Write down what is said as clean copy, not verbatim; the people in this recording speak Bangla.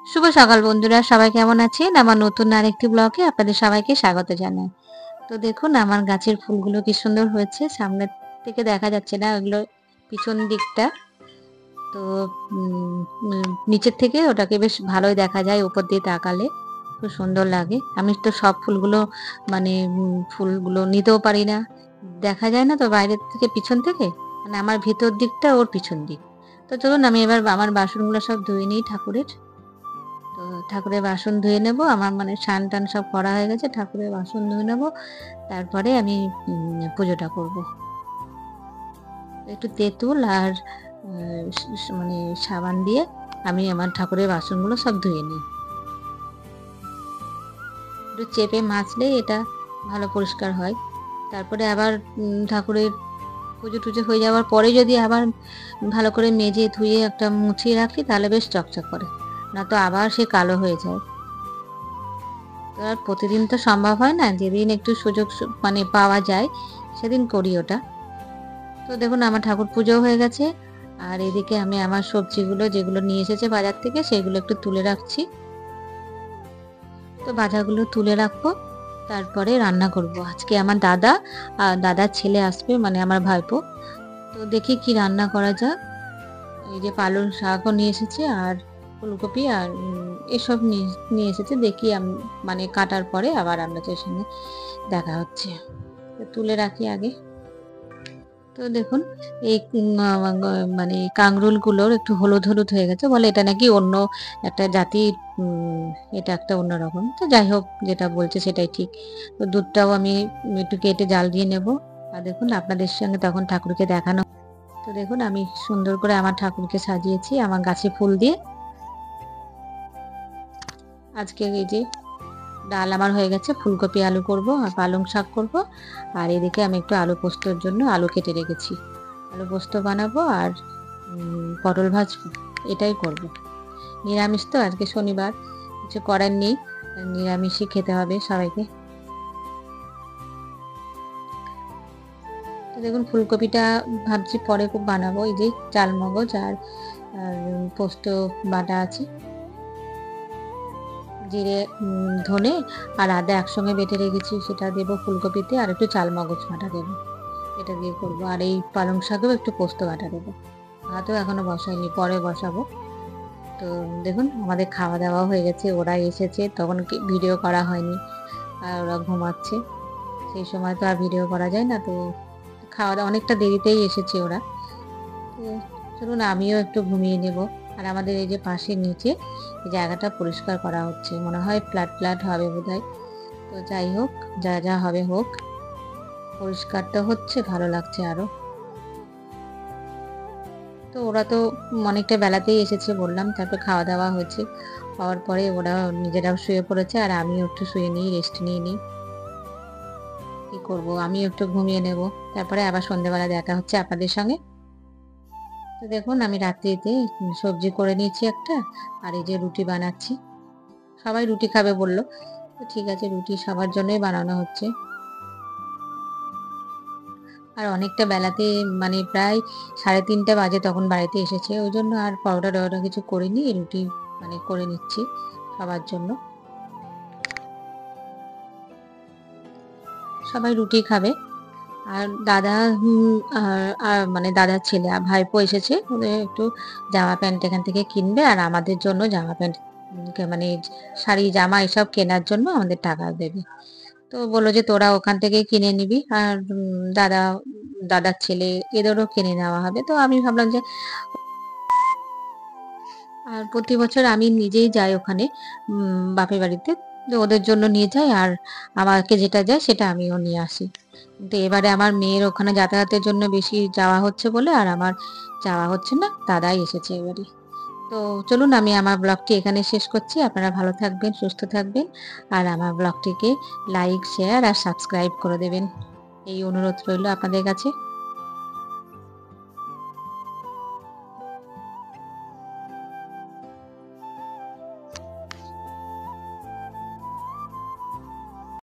শুভ সকাল বন্ধুরা, সবাই কেমন আছেন? আমার নতুন আরেকটি ব্লগে আপনাদের সবাইকে স্বাগত জানাই। তো দেখুন আমার গাছের ফুলগুলো কি সুন্দর হয়েছে। সামনের থেকে দেখা যাচ্ছে না, ওগুলো পিছন দিকটা। তো উম উম নিচের থেকে ওটাকে বেশ ভালোই দেখা যায় উপর দিয়ে তাকালে। খুব সুন্দর লাগে। আমি তো সব ফুলগুলো মানে ফুলগুলো নিতেও পারি না। দেখা যায় না তো বাইরের থেকে পিছন থেকে। মানে আমার ভেতর দিকটা ওর পিছন দিক। তো চলুন আমি এবার আমার বাসনগুলো সব ধুয়ে নিই ঠাকুরের। তো ঠাকুরের বাসন ধুয়ে নেব। আমার মানে স্নান টান সব করা হয়ে গেছে। ঠাকুরের বাসন ধুয়ে নেব। তারপরে আমি পুজোটা করব। একটু তেঁতুল আর আ মানে সাবান দিয়ে আমি আমার ঠাকুরের বাসনগুলো সব ধুয়ে নিই। একটু চেপে মাজলেই এটা ভালো পরিষ্কার হয়। তারপরে আবার ঠাকুরের পুজো-টুজো হয়ে যাওয়ার পরে যদি আবার ভালো করে মেজে ধুয়ে একটা মুছিয়ে রাখি তাহলে বেশ চকচক করে। নয়তো আবার সে কালো হয়ে যায়। তো আর প্রতিদিন তো সম্ভব হয় না। যেদিন একটু সুযোগ মানে পাওয়া যায় সেদিন করি ওটা। তো দেখুন আমার ঠাকুর পুজোও হয়ে গেছে। আর এদিকে আমি আমার সবজিগুলো যেগুলো নিয়ে এসেছে বাজার থেকে সেগুলো একটু তুলে রাখছি। তো বাজারগুলো তুলে রাখবো। তারপরে রান্না করব। আজকে আমার দাদা আর দাদার ছেলে আসবে মানে আমার ভাইপো। তো দেখি কি রান্না করা যায়। এই যে পালং শাকও নিয়ে এসেছে আর ফুলকপি আর এসব নিয়ে এসেছে। দেখি মানে কাটার পরে আবার আপনাদের সঙ্গে দেখা হচ্ছে। তো তুলে রাখি আগে। তো দেখুন এই মানে কাঙ্করোলগুলোর একটু হলুদ, হলুদ হয়ে গেছে। বলে এটা নাকি অন্য একটা জাতির এটা একটা অন্যরকম। তো যাই হোক যেটা বলছে সেটাই ঠিক। তো দুধটাও আমি একটু কেটে জাল দিয়ে নেব। আর দেখুন আপনাদের সঙ্গে তখন ঠাকুরকে দেখানো। তো দেখুন আমি সুন্দর করে আমার ঠাকুরকে সাজিয়েছি আমার গাছে ফুল দিয়ে। আজকে এই যে ডাল আমার হয়ে গেছে। ফুলকপি আলু করব আর পালং শাক করব। আর এদিকে আমি একটু আলু পোস্তর জন্য আলু কেটে রেখেছি। আলু পোস্ত বানাবো আর পটল ভাজবো। এটাই করব। নিরামিষ তো আজকে শনিবার। কিছু করার নেই। নিরামিষই খেতে হবে সবাইকে। তো দেখুন ফুলকপিটা ভাবছি পরে খুব বানাবো। এই যে চালমগজ আর পোস্ত বাটা আছে। জিরে, ধনে আর আদা একসঙ্গে বেটে রেখেছি সেটা দেবো ফুলকপিতে আর একটু চালমগজ বাটা দেবো। এটা দিয়ে করবো। আর এই পালং শাকেও একটু পোস্ত বাটা দেবো। ভাতও এখনো বসাইনি, পরে বসাবো। তো দেখুন আমাদের খাওয়া দাওয়া হয়ে গেছে। ওরা এসেছে তখন ভিডিও করা হয়নি। আর ওরা ঘুমাচ্ছে। সেই সময় তো আর ভিডিও করা যায় না। তো খাওয়া দাওয়া অনেকটা দেরিতেই এসেছে ওরা। তো চলুন আমিও একটু ঘুমিয়ে নেব। আর আমাদের এই যে পাশের নিচে এই জায়গাটা পরিষ্কার করা হচ্ছে। মনে হয় ফ্ল্যাট হবে বোধহয়। তো যাই হোক, যা হবে হোক। পরিষ্কারটা হচ্ছে, ভালো লাগছে আরো। তো ওরা তো অনেকটা বেলাতেই এসেছে বললাম। তারপর খাওয়া দাওয়া হয়েছে। হওয়ার পরে ওরা নিজেরাও শুয়ে পড়েছে আর আমিও একটু শুয়ে নিই, রেস্ট নিয়ে নিই। কি করব? আমিও একটু ঘুমিয়ে নেব। তারপরে আবার সন্ধ্যেবেলা দেখা হচ্ছে আপনাদের সঙ্গে। তো দেখুন আমি রাত্রিতে সবজি করে নিয়েছি একটা। আর এই যে রুটি বানাচ্ছি। সবাই রুটি খাবে বলল। তো ঠিক আছে রুটি সবার জন্যই বানানো হচ্ছে। আর অনেকটা বেলাতে মানে প্রায় 3:30 বাজে তখন বাড়িতে এসেছে। ওইজন্য আর পরোটা-টরোটা কিছু করিনি। রুটি মানে করে নিচ্ছি সবার জন্য। সবাই রুটি খাবে। আর দাদা মানে দাদার ছেলে আর ভাইপো এসেছে। ওদের একটু জামা প্যান্ট এখান থেকে কিনবে আর আমাদের জন্য জামা প্যান্ট মানে শাড়ি জামা এসব কেনার জন্য আমাদের টাকা দেবে। তো বলল যে তোরা ওখান থেকেই কিনে নিবি আর দাদার ছেলে এদেরও কিনে নেওয়া হবে। তো আমি ভাবলাম যে আর প্রতি বছর আমি নিজেই যাই ওখানে বাপের বাড়িতে। তো ওদের জন্য নিয়ে যাই আর আমাকে যেটা যায় সেটা আমিও নিয়ে আসি। কিন্তু এবারে আমার মেয়ের ওখানে যাতায়াতের জন্য বেশি যাওয়া হচ্ছে বলে আর আমার যাওয়া হচ্ছে না। দাদাই এসেছে এবারে। তো চলুন আমি আমার ব্লগটি এখানে শেষ করছি। আপনারা ভালো থাকবেন, সুস্থ থাকবেন। আর আমার ব্লগটিকে লাইক, শেয়ার আর সাবস্ক্রাইব করে দেবেন। এই অনুরোধ রইল আপনাদের কাছে।